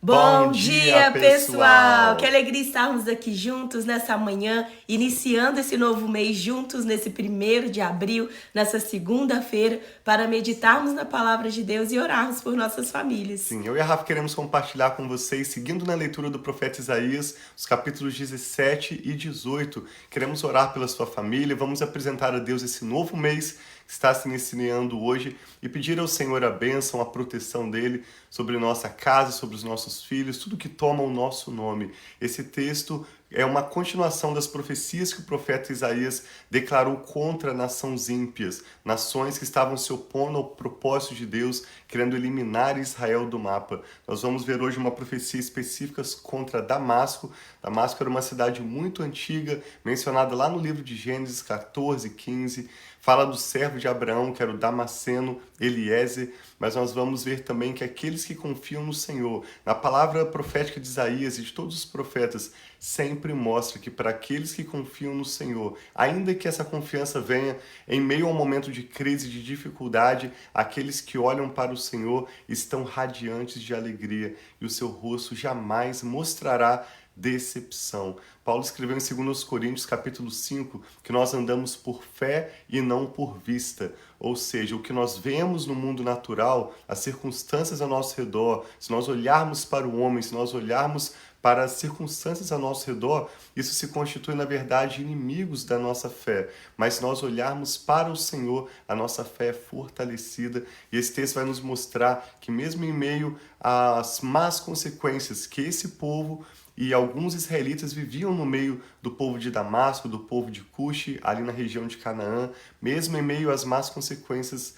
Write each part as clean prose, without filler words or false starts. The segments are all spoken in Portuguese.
Bom dia, pessoal! Que pessoal! alegria estarmos aqui juntos nessa manhã, iniciando esse novo mês juntos, nesse 1º de abril, nessa segunda-feira, para meditarmos na palavra de Deus e orarmos por nossas famílias. Sim, eu e a Rafa queremos compartilhar com vocês, seguindo na leitura do profeta Isaías, os capítulos 17 e 18. Queremos orar pela sua família, vamos apresentar a Deus esse novo mês que está se iniciando hoje e pedir ao Senhor a bênção, a proteção dele sobre nossa casa, sobre os nossos filhos, tudo que toma o nosso nome. Esse texto é uma continuação das profecias que o profeta Isaías declarou contra nações ímpias, nações que estavam se opondo ao propósito de Deus, querendo eliminar Israel do mapa. Nós vamos ver hoje uma profecia específica contra Damasco. Damasco era uma cidade muito antiga, mencionada lá no livro de Gênesis 14, 15. Fala do servo de Abraão, que era o Damasceno Eliezer, mas nós vamos ver também que aqueles que confiam no Senhor, na palavra profética de Isaías e de todos os profetas, sempre mostra que para aqueles que confiam no Senhor, ainda que essa confiança venha em meio a um momento de crise, de dificuldade, aqueles que olham para o Senhor estão radiantes de alegria e o seu rosto jamais mostrará decepção. Paulo escreveu em 2 Coríntios capítulo 5 que nós andamos por fé e não por vista. Ou seja, o que nós vemos no mundo natural, as circunstâncias ao nosso redor, se nós olharmos para o homem, se nós olharmos para as circunstâncias ao nosso redor, isso se constitui, na verdade, inimigos da nossa fé. Mas se nós olharmos para o Senhor, a nossa fé é fortalecida. E esse texto vai nos mostrar que mesmo em meio às más consequências que esse povo e alguns israelitas viviam no meio do povo de Damasco, do povo de Cuxi, ali na região de Canaã, mesmo em meio às más consequências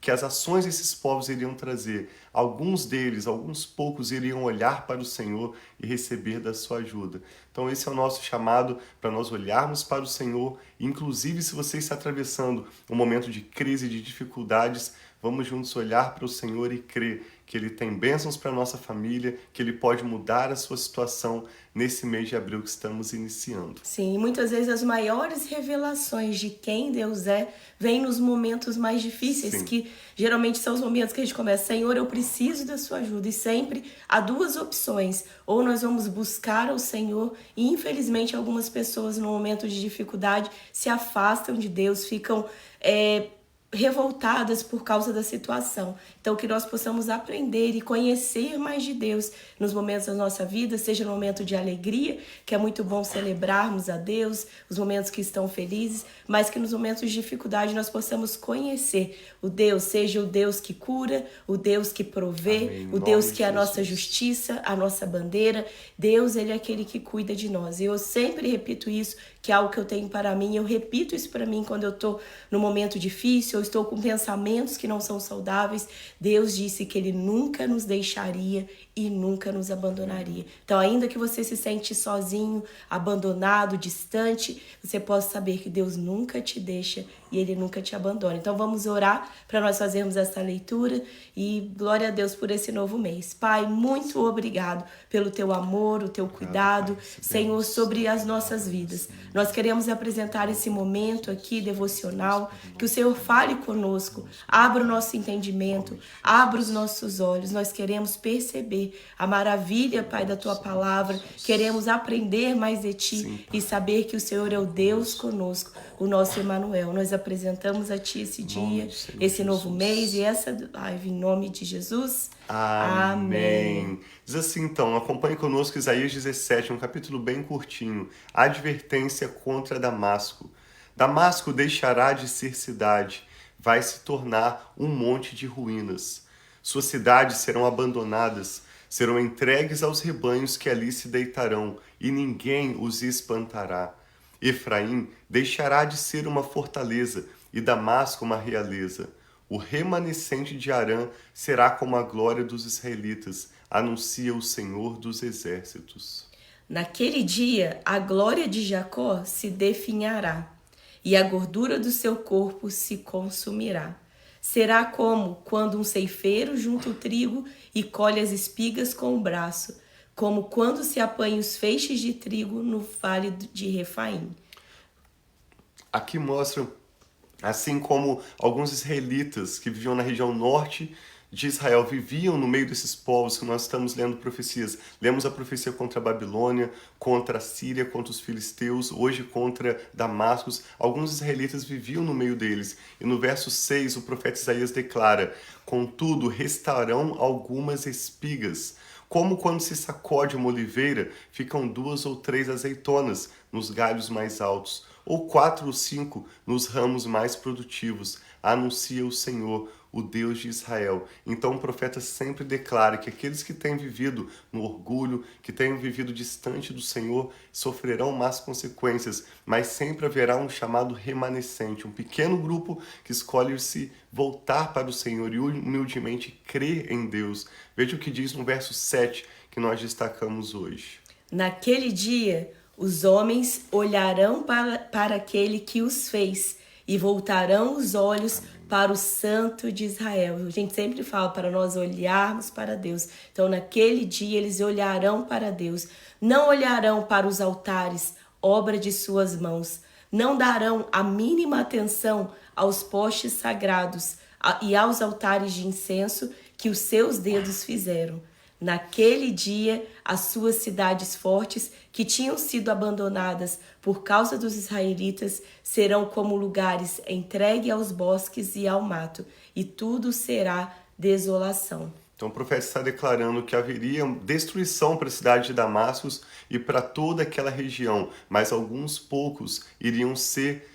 que as ações desses povos iriam trazer. Alguns deles, alguns poucos, iriam olhar para o Senhor e receber da sua ajuda. Então esse é o nosso chamado para nós olharmos para o Senhor, inclusive se você está atravessando um momento de crise, de dificuldades, vamos juntos olhar para o Senhor e crer que Ele tem bênçãos para a nossa família, que Ele pode mudar a sua situação nesse mês de abril que estamos iniciando. Sim, muitas vezes as maiores revelações de quem Deus é vêm nos momentos mais difíceis, Sim. que geralmente são os momentos que a gente começa, Senhor, eu preciso da sua ajuda. E sempre há duas opções, ou nós vamos buscar ao Senhor, e infelizmente algumas pessoas no momento de dificuldade se afastam de Deus, ficam revoltadas por causa da situação. Então, que nós possamos aprender e conhecer mais de Deus nos momentos da nossa vida, seja no momento de alegria, que é muito bom celebrarmos a Deus, os momentos que estão felizes, mas que nos momentos de dificuldade nós possamos conhecer o Deus, seja o Deus que cura, o Deus que provê, Amém. o Deus que é a nossa justiça, a nossa bandeira. Deus, Ele é aquele que cuida de nós. E eu sempre repito isso, que é algo que eu tenho para mim, eu repito isso para mim quando eu estou no momento difícil, eu estou com pensamentos que não são saudáveis. Deus disse que Ele nunca nos deixaria e nunca nos abandonaria. Então, ainda que você se sente sozinho, abandonado, distante, você possa saber que Deus nunca te deixa e Ele nunca te abandona. Então, vamos orar para nós fazermos essa leitura e glória a Deus por esse novo mês. Pai, muito obrigado pelo Teu amor, o Teu cuidado, Senhor, sobre as nossas vidas. Nós queremos apresentar esse momento aqui devocional, que o Senhor fale conosco, abra o nosso entendimento, abra os nossos olhos. Nós queremos perceber a maravilha, Pai, da Tua palavra, queremos aprender mais de Ti e saber que o Senhor é o Deus conosco, o nosso Emanuel. Nós apresentamos a Ti esse dia, esse novo mês e essa live em nome de Jesus. Amém. Diz assim então, acompanhe conosco Isaías 17, um capítulo bem curtinho. Advertência contra Damasco. Damasco deixará de ser cidade, vai se tornar um monte de ruínas. Suas cidades serão abandonadas, serão entregues aos rebanhos que ali se deitarão, e ninguém os espantará. Efraim deixará de ser uma fortaleza, e Damasco uma realeza. O remanescente de Arã será como a glória dos israelitas, anuncia o Senhor dos exércitos. Naquele dia, a glória de Jacó se definhará, e a gordura do seu corpo se consumirá. Será como quando um ceifeiro junta o trigo e colhe as espigas com o braço, como quando se apanha os feixes de trigo no vale de Refaim. Aqui mostra, assim como alguns israelitas que viviam na região norte de Israel viviam no meio desses povos que nós estamos lendo profecias. Lemos a profecia contra a Babilônia, contra a Síria, contra os filisteus, hoje contra Damasco. Alguns israelitas viviam no meio deles. E no verso 6, o profeta Isaías declara: contudo, restarão algumas espigas. Como quando se sacode uma oliveira, ficam 2 ou 3 azeitonas nos galhos mais altos, ou 4 ou 5 nos ramos mais produtivos, anuncia o Senhor, o Deus de Israel. Então o profeta sempre declara que aqueles que têm vivido no orgulho, que têm vivido distante do Senhor, sofrerão más consequências, mas sempre haverá um chamado remanescente, um pequeno grupo que escolhe se voltar para o Senhor e humildemente crer em Deus. Veja o que diz no verso 7, que nós destacamos hoje. Naquele dia, os homens olharão para aquele que os fez e voltarão os olhos para o Santo de Israel. A gente sempre fala para nós olharmos para Deus. Então, naquele dia, eles olharão para Deus. Não olharão para os altares, obra de suas mãos. Não darão a mínima atenção aos postes sagrados e aos altares de incenso que os seus dedos fizeram. Naquele dia, as suas cidades fortes, que tinham sido abandonadas por causa dos israelitas, serão como lugares entregues aos bosques e ao mato, e tudo será desolação. Então o profeta está declarando que haveria destruição para a cidade de Damasco e para toda aquela região, mas alguns poucos iriam ser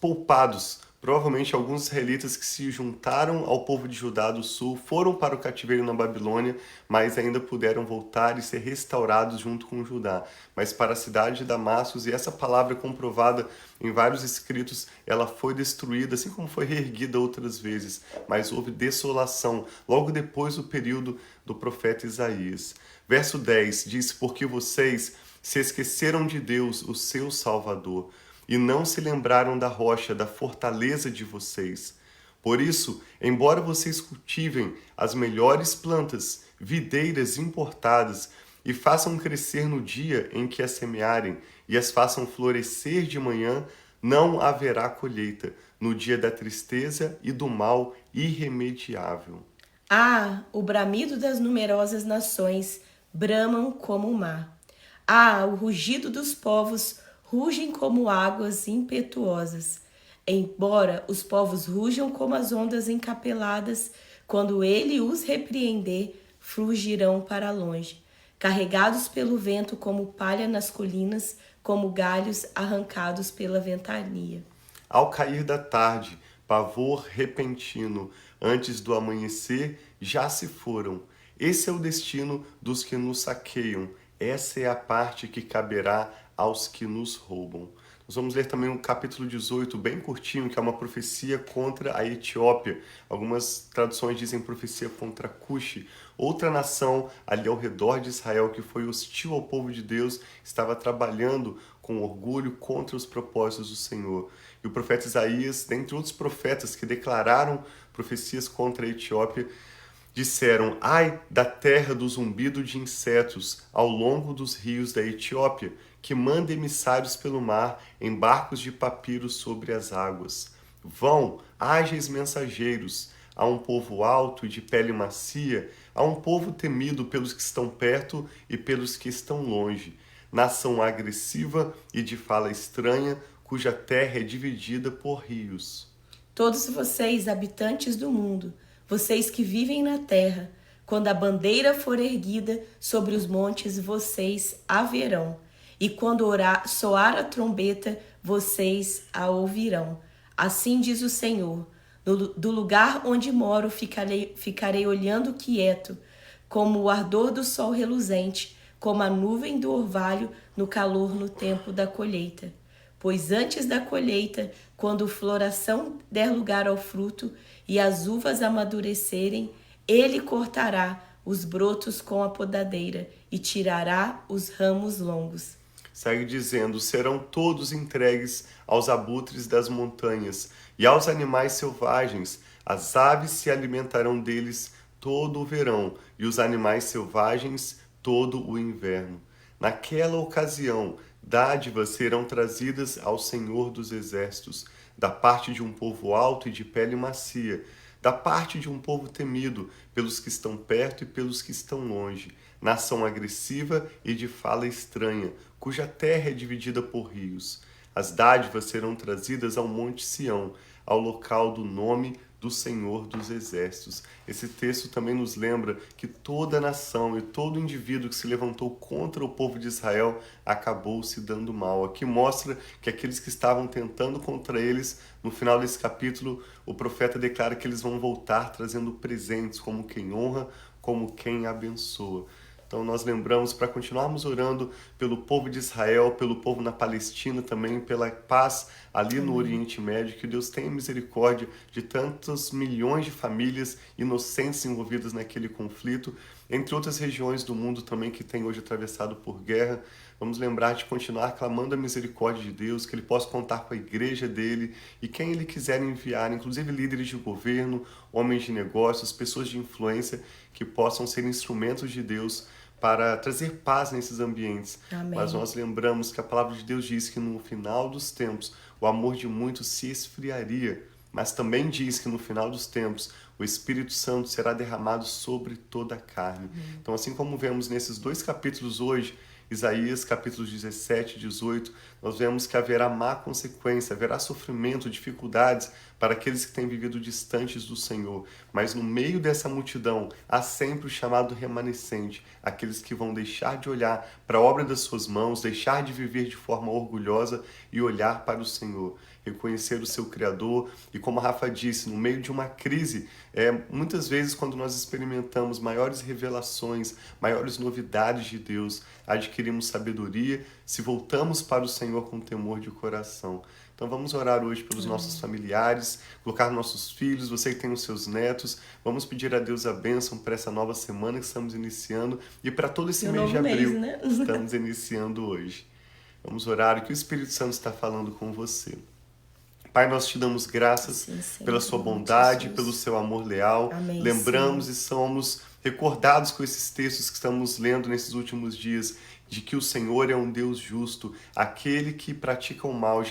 poupados. Provavelmente alguns israelitas que se juntaram ao povo de Judá do sul foram para o cativeiro na Babilônia, mas ainda puderam voltar e ser restaurados junto com Judá. Mas para a cidade de Damasco, e essa palavra é comprovada em vários escritos, ela foi destruída, assim como foi reerguida outras vezes, mas houve desolação logo depois do período do profeta Isaías. Verso 10 diz: porque vocês se esqueceram de Deus, o seu Salvador, e não se lembraram da rocha, da fortaleza de vocês. Por isso, embora vocês cultivem as melhores plantas, videiras importadas, e façam crescer no dia em que as semearem, e as façam florescer de manhã, não haverá colheita, no dia da tristeza e do mal irremediável. Ah, o bramido das numerosas nações bramam como o mar. Ah, o rugido dos povos rugem como águas impetuosas. Embora os povos rujam como as ondas encapeladas, quando ele os repreender, fugirão para longe. Carregados pelo vento como palha nas colinas, como galhos arrancados pela ventania. Ao cair da tarde, pavor repentino, antes do amanhecer, já se foram. Esse é o destino dos que nos saqueiam. Essa é a parte que caberá aos que nos roubam. Nós vamos ler também o capítulo 18, bem curtinho, que é uma profecia contra a Etiópia. Algumas traduções dizem profecia contra Cuxi. Outra nação ali ao redor de Israel que foi hostil ao povo de Deus, estava trabalhando com orgulho contra os propósitos do Senhor. E o profeta Isaías, dentre outros profetas que declararam profecias contra a Etiópia, disseram: ai da terra do zumbido de insetos ao longo dos rios da Etiópia, que manda emissários pelo mar em barcos de papiro sobre as águas. Vão, ágeis mensageiros, a um povo alto e de pele macia, a um povo temido pelos que estão perto e pelos que estão longe. Nação agressiva e de fala estranha, cuja terra é dividida por rios. Todos vocês, habitantes do mundo, vocês que vivem na terra, quando a bandeira for erguida sobre os montes, vocês a verão. E quando soar a trombeta, vocês a ouvirão. Assim diz o Senhor: do lugar onde moro ficarei olhando quieto, como o ardor do sol reluzente, como a nuvem do orvalho no calor no tempo da colheita. Pois antes da colheita, quando a floração der lugar ao fruto e as uvas amadurecerem, ele cortará os brotos com a podadeira e tirará os ramos longos. Segue dizendo: serão todos entregues aos abutres das montanhas e aos animais selvagens. As aves se alimentarão deles todo o verão e os animais selvagens todo o inverno. Naquela ocasião, dádivas serão trazidas ao Senhor dos Exércitos, da parte de um povo alto e de pele macia, da parte de um povo temido, pelos que estão perto e pelos que estão longe. Nação agressiva e de fala estranha, cuja terra é dividida por rios. As dádivas serão trazidas ao Monte Sião, ao local do nome do Senhor dos Exércitos. Esse texto também nos lembra que toda nação e todo indivíduo que se levantou contra o povo de Israel acabou se dando mal. Aqui mostra que aqueles que estavam tentando contra eles, no final desse capítulo, o profeta declara que eles vão voltar trazendo presentes, como quem honra, como quem abençoa. Então nós lembramos para continuarmos orando pelo povo de Israel, pelo povo na Palestina também, pela paz ali no Oriente Médio, que Deus tenha misericórdia de tantos milhões de famílias inocentes envolvidas naquele conflito, entre outras regiões do mundo também que tem hoje atravessado por guerra. Vamos lembrar de continuar clamando a misericórdia de Deus, que Ele possa contar com a igreja dele e quem Ele quiser enviar, inclusive líderes de governo, homens de negócios, pessoas de influência que possam ser instrumentos de Deus para trazer paz nesses ambientes. Amém. Mas nós lembramos que a palavra de Deus diz que no final dos tempos o amor de muitos se esfriaria, mas também diz que no final dos tempos o Espírito Santo será derramado sobre toda a carne. Então, assim como vemos nesses 2 capítulos hoje, Isaías capítulos 17 e 18, nós vemos que haverá má consequência, haverá sofrimento, dificuldades para aqueles que têm vivido distantes do Senhor. Mas no meio dessa multidão há sempre o chamado remanescente, aqueles que vão deixar de olhar para a obra das suas mãos, deixar de viver de forma orgulhosa e olhar para o Senhor, reconhecer o seu Criador. E como a Rafa disse, no meio de uma crise, muitas vezes quando nós experimentamos maiores revelações, maiores novidades de Deus, adquirimos sabedoria se voltamos para o Senhor com temor de coração. Então vamos orar hoje pelos nossos familiares, colocar nossos filhos, você que tem os seus netos. Vamos pedir a Deus a bênção para essa nova semana que estamos iniciando e para todo esse mês de abril que estamos iniciando hoje. Vamos orar o que o Espírito Santo está falando com você. Pai, nós te damos graças pela sua bondade, pelo seu amor leal. Amém, lembramos e somos recordados com esses textos que estamos lendo nesses últimos dias, de que o Senhor é um Deus justo, aquele que pratica o mal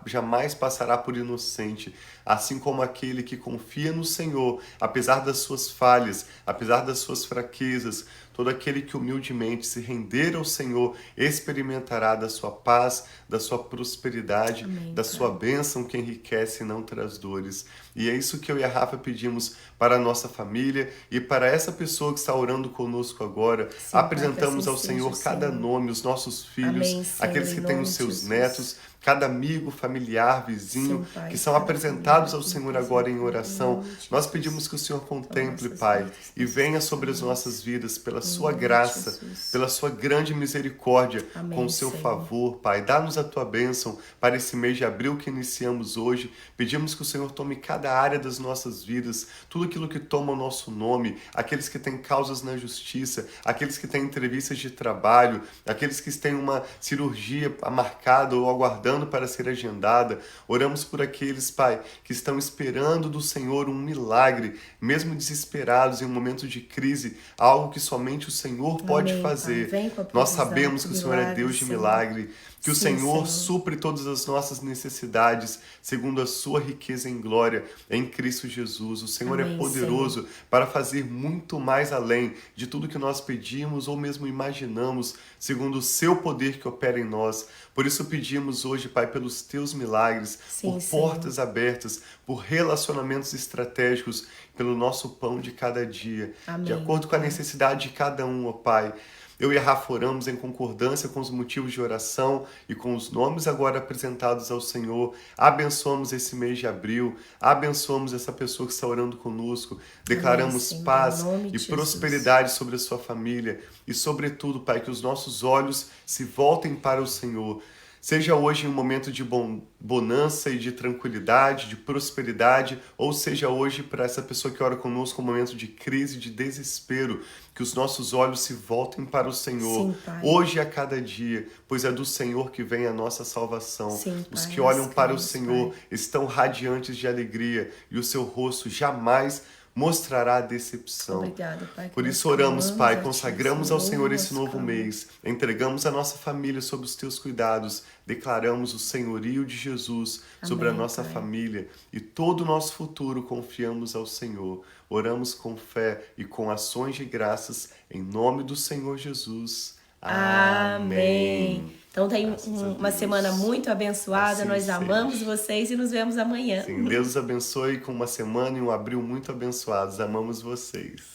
jamais passará por inocente, assim como aquele que confia no Senhor, apesar das suas falhas, apesar das suas fraquezas, todo aquele que humildemente se render ao Senhor experimentará da sua paz, da sua prosperidade, Amém, da sua bênção que enriquece e não traz dores. E é isso que eu e a Rafa pedimos para a nossa família e para essa pessoa que está orando conosco agora. Sim, apresentamos ao Senhor cada nome, os nossos filhos, Amém, Senhor, aqueles que têm os seus netos, cada amigo, familiar, vizinho, sim, Pai, que são apresentados ao Senhor agora em oração. Nós pedimos que o Senhor contemple, Pai, e venha sobre as nossas vidas pela sua graça, pela sua grande misericórdia, Amém, com o seu Senhor. favor, Pai. Dá-nos a tua bênção para esse mês de abril que iniciamos hoje. Pedimos que o Senhor tome cada área das nossas vidas, tudo aquilo que toma o nosso nome, aqueles que têm causas na justiça, aqueles que têm entrevistas de trabalho, aqueles que têm uma cirurgia marcada ou aguardando para ser agendada. Oramos por aqueles, Pai, que estão esperando do Senhor um milagre, mesmo desesperados em um momento de crise, algo que somente o Senhor pode fazer. Nós sabemos que o Senhor é Deus de milagre, que o Senhor supre todas as nossas necessidades, segundo a sua riqueza em glória, em Cristo Jesus. O Senhor é poderoso para fazer muito mais além de tudo que nós pedimos ou mesmo imaginamos, segundo o seu poder que opera em nós. Por isso pedimos hoje, Pai, pelos teus milagres, por portas abertas, por relacionamentos estratégicos, pelo nosso pão de cada dia, de acordo com a necessidade de cada um, ó Pai. Eu e a Rafa oramos em concordância com os motivos de oração e com os nomes agora apresentados ao Senhor. Abençoamos esse mês de abril, abençoamos essa pessoa que está orando conosco. Declaramos paz e prosperidade sobre a sua família e, sobretudo, Pai, que os nossos olhos se voltem para o Senhor. Seja hoje um momento de bonança e de tranquilidade, de prosperidade, ou seja hoje para essa pessoa que ora conosco um momento de crise, de desespero, que os nossos olhos se voltem para o Senhor, hoje e a cada dia, pois é do Senhor que vem a nossa salvação. Os que olham para o Senhor estão radiantes de alegria e o seu rosto jamais mostrará decepção. Obrigada, Pai. Por isso oramos, Pai, consagramos ao Senhor esse novo mês, entregamos a nossa família sob os teus cuidados, declaramos o senhorio de Jesus sobre a nossa família e todo o nosso futuro confiamos ao Senhor. Oramos com fé e com ações de graças em nome do Senhor Jesus. Amém. Então tem uma semana muito abençoada, assim nós amamos seja. vocês e nos vemos amanhã. Sim, Deus os abençoe com uma semana e um abril muito abençoados. Amamos vocês.